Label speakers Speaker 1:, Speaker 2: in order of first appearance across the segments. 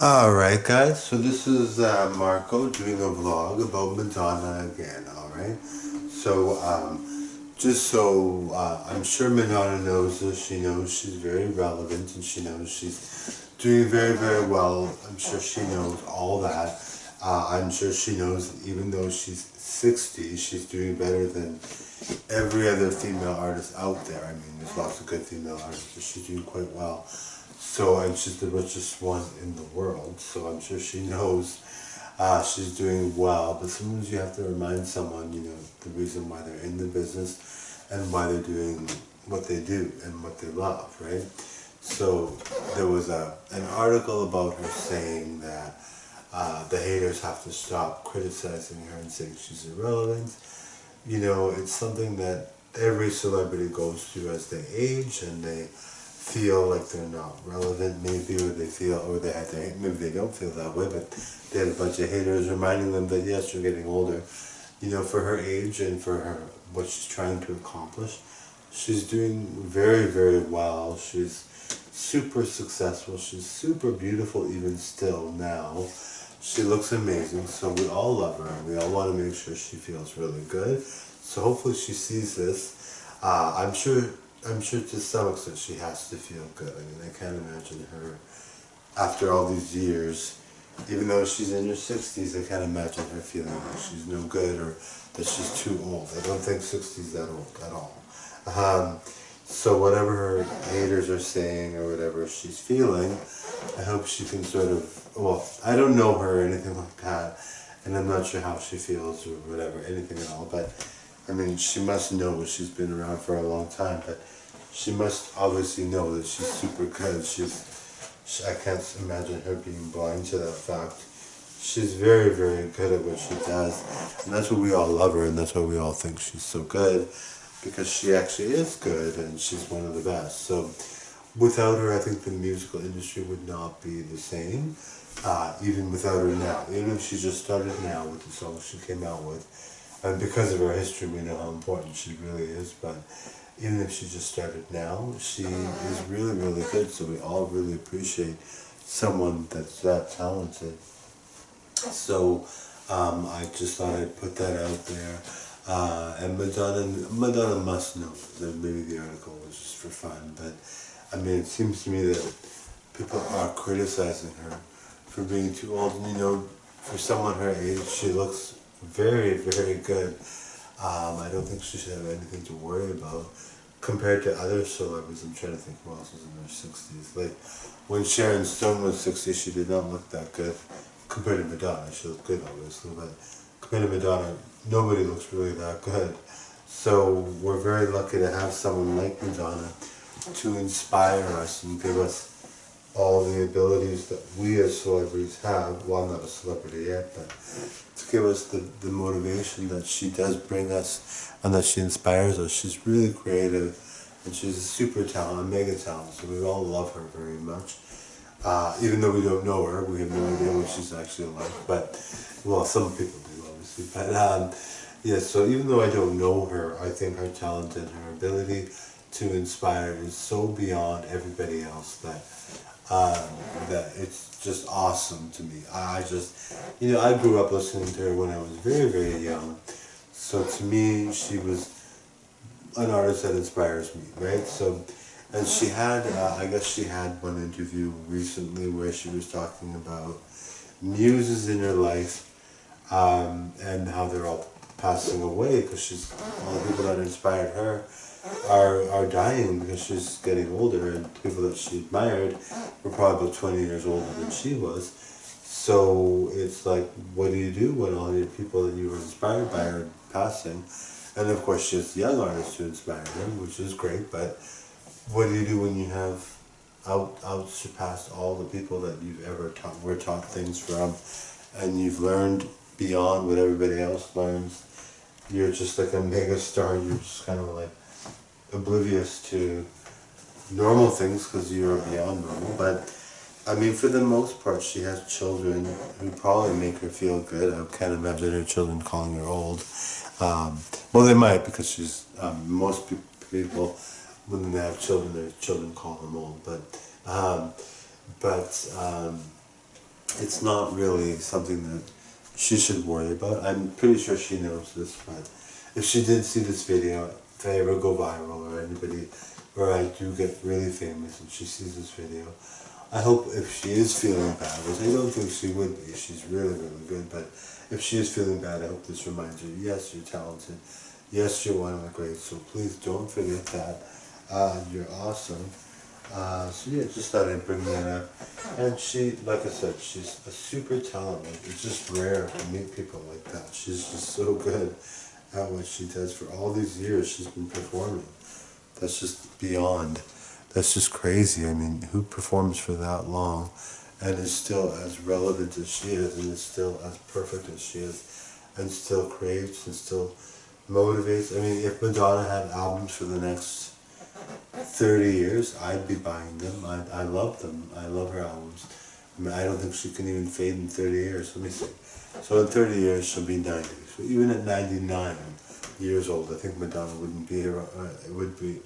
Speaker 1: Alright guys, so this is Marco doing a vlog about Madonna again, alright? Just so I'm sure Madonna knows this, she knows she's very relevant and she knows she's doing very, very well. I'm sure she knows all that. I'm sure she knows that even though she's 60, she's doing better than every other female artist out there. I mean, there's lots of good female artists, but she's doing quite well. So, and she's the richest one in the world, so I'm sure she knows she's doing well. But sometimes you have to remind someone, the reason why they're in the business and why they're doing what they do and what they love, right? So there was an article about her saying that the haters have to stop criticizing her and saying she's irrelevant. It's something that every celebrity goes through as they age and they feel like they're not relevant, maybe, or they feel, or they had to, maybe they don't feel that way, but they had a bunch of haters reminding them that yes, you're getting older. For her age and for her what she's trying to accomplish, she's doing very, very well. She's super successful. She's super beautiful even still now. She looks amazing, so we all love her and we all want to make sure she feels really good. So hopefully she sees this. I'm sure to some extent she has to feel good. I mean, I can't imagine her after all these years, even though she's in her 60s, I can't imagine her feeling like she's no good or that she's too old. I don't think 60 is that old at all. Um, so whatever her haters are saying or whatever she's feeling, I hope she can sort of, well, I don't know her or anything like that, and I'm not sure how she feels or whatever, anything at all, but I mean, she must know she's been around for a long time, but she must obviously know that she's super good. I can't imagine her being blind to that fact. She's very, very good at what she does, and that's why we all love her, and that's why we all think she's so good, because she actually is good, and she's one of the best. So, without her, I think the musical industry would not be the same, even without her now. Even if she just started now with the songs she came out with, and because of her history, we know how important she really is, but even if she just started now, she is really, really good, so we all really appreciate someone that's that talented. So I just thought I'd put that out there. And Madonna must know that maybe the article was just for fun, but I mean, it seems to me that people are criticizing her for being too old. And for someone her age, she looks very, very good. I don't think she should have anything to worry about compared to other celebrities. I'm trying to think who else was in their 60s. Like when Sharon Stone was 60, she did not look that good compared to Madonna. She looked good, obviously, but compared to Madonna, nobody looks really that good. So we're very lucky to have someone like Madonna to inspire us and give us all the abilities that we as celebrities have. Well, I'm not a celebrity yet, but to give us the motivation that she does bring us and that she inspires us. She's really creative and she's a super talent, a mega talent, so we all love her very much. Even though we don't know her, we have no idea what she's actually like, but, well, some people do, obviously, but, yeah, so even though I don't know her, I think her talent and her ability to inspire is so beyond everybody else that it's just awesome to me. I just, I grew up listening to her when I was very, very young. So to me, she was an artist that inspires me, right? So, and she had, I guess she had one interview recently where she was talking about muses in her life and how they're all passing away because she's all the people that inspired her are dying because she's getting older, and people that she admired were probably about 20 years older than she was. So it's like, what do you do when all the people that you were inspired by are passing? And of course, she has young artists to inspire them, which is great. But what do you do when you have out surpassed all the people that you've ever were taught things from, and you've learned beyond what everybody else learns? You're just like a mega star. You're just kind of like oblivious to normal things because you're beyond normal. But I mean, for the most part, she has children who probably make her feel good. I can't imagine her children calling her old. Well, they might because she's most people when they have children, their children call them old. But it's not really something that she should worry about. I'm pretty sure she knows this, but if she did see this video, if I ever go viral or anybody, or I do get really famous and she sees this video, I hope if she is feeling bad, which I don't think she would be, she's really, really good, but if she is feeling bad, I hope this reminds her, yes, you're talented, yes, you're one of the greats, so please don't forget that. You're awesome. So yeah, just thought I'd bring that up. And she, like I said, she's a super talent. Like, it's just rare to meet people like that. She's just so good at what she does. For all these years she's been performing. That's just beyond. That's just crazy. I mean, who performs for that long and is still as relevant as she is and is still as perfect as she is and still creates and still motivates? I mean, if Madonna had albums for the next 30 years, I'd be buying them. I love them. I love her albums. I mean, I don't think she can even fade in 30 years. Let me see. So in 30 years, she'll be 90. So even at 99 years old, I think Madonna wouldn't be,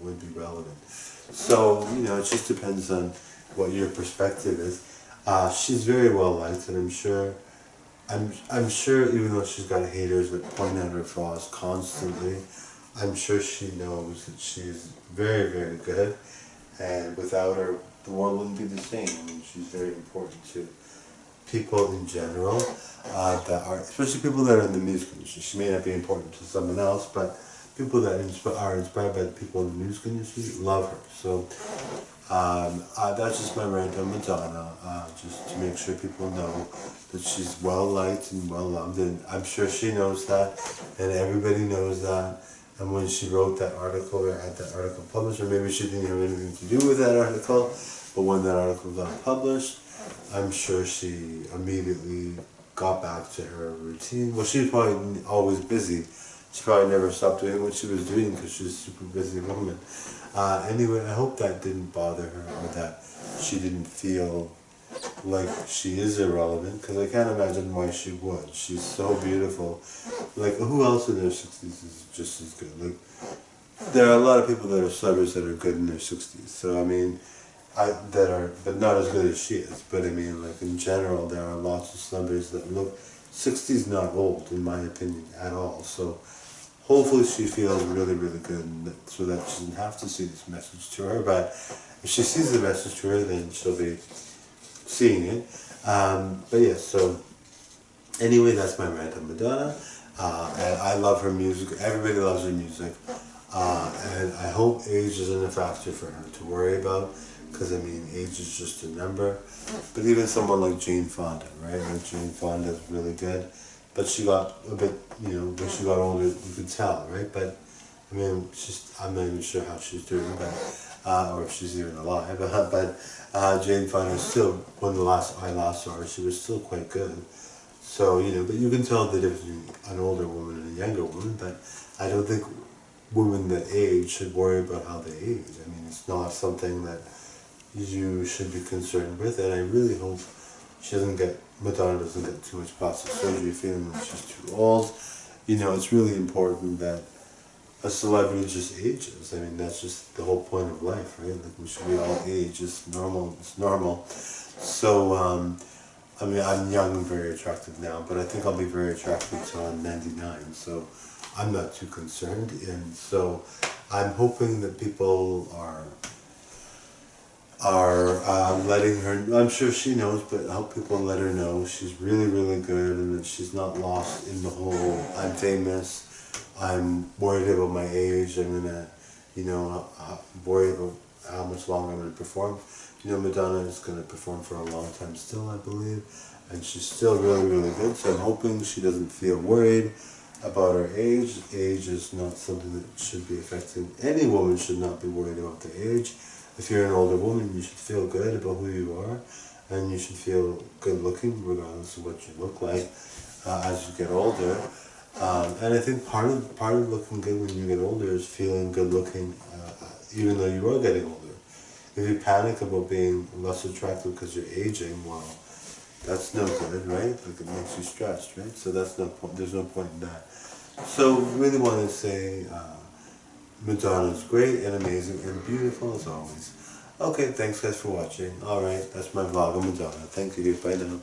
Speaker 1: would be relevant. So, you know, it just depends on what your perspective is. She's very well liked, and I'm sure even though she's got haters that point out her flaws constantly, I'm sure she knows that she's very, very good, and without her, the world wouldn't be the same. I mean, she's very important to people in general, that are, especially people that are in the music industry. She may not be important to someone else, but people that are inspired by the people in the music industry love her. So that's just my rant on Madonna, just to make sure people know that she's well liked and well loved, and I'm sure she knows that, and everybody knows that. And when she wrote that article, or had that article published, or maybe she didn't have anything to do with that article, but when that article got published, I'm sure she immediately got back to her routine. Well, she was probably always busy. She probably never stopped doing what she was doing because she's a super busy woman. Anyway, I hope that didn't bother her, or that she didn't feel like she is irrelevant, because I can't imagine why she would. She's so beautiful. Like, who else in their 60s is just as good? Like, there are a lot of people that are celebrities that are good in their 60s. So, I mean, but not as good as she is. But I mean, like, in general, there are lots of celebrities that look, 60 is not old, in my opinion, at all. So, hopefully she feels really, really good, and so that she doesn't have to see this message to her. But if she sees the message to her, then she'll be seeing it. But yeah, so anyway, that's my rant on Madonna. And I love her music. Everybody loves her music. And I hope age isn't a factor for her to worry about, because I mean, age is just a number. But even someone like Jane Fonda, right? Like, Jane Fonda is really good, but she got a bit, you know, when she got older, you could tell, right? But I mean, I'm not even sure how she's doing, but or if she's even alive. But Jane Fonda still, when I last saw her, she was still quite good. So, you know, but you can tell the difference between an older woman and a younger woman. But I don't think women that age should worry about how they age. I mean, it's not something that you should be concerned with, and I really hope Madonna doesn't get too much plastic surgery feeling like she's too old. You know, it's really important that a celebrity just ages. I mean, that's just the whole point of life, right? Like, we should be all age. It's normal. It's normal. So, I mean, I'm young and very attractive now, but I think I'll be very attractive till I'm 99. So, I'm not too concerned. And so, I'm hoping that people are letting her, I'm sure she knows, but I hope people let her know she's really, really good, and that she's not lost in the whole, I'm famous, I'm worried about my age, I'm gonna, you know, worry about how much longer I'm gonna perform. You know, Madonna is gonna perform for a long time still, I believe, and she's still really, really good, so I'm hoping she doesn't feel worried about her age. Age is not something that should be affecting, any woman should not be worried about their age. If you're an older woman, you should feel good about who you are, and you should feel good looking regardless of what you look like as you get older. And I think part of looking good when you get older is feeling good looking, even though you are getting older. If you panic about being less attractive because you're aging, well, that's no good, right? Like, it makes you stressed, right? So that's no point. There's no point in that. So really want to say, Madonna's great and amazing and beautiful as always. Okay, thanks guys for watching. Alright, that's my vlog on Madonna. Thank you. Bye now.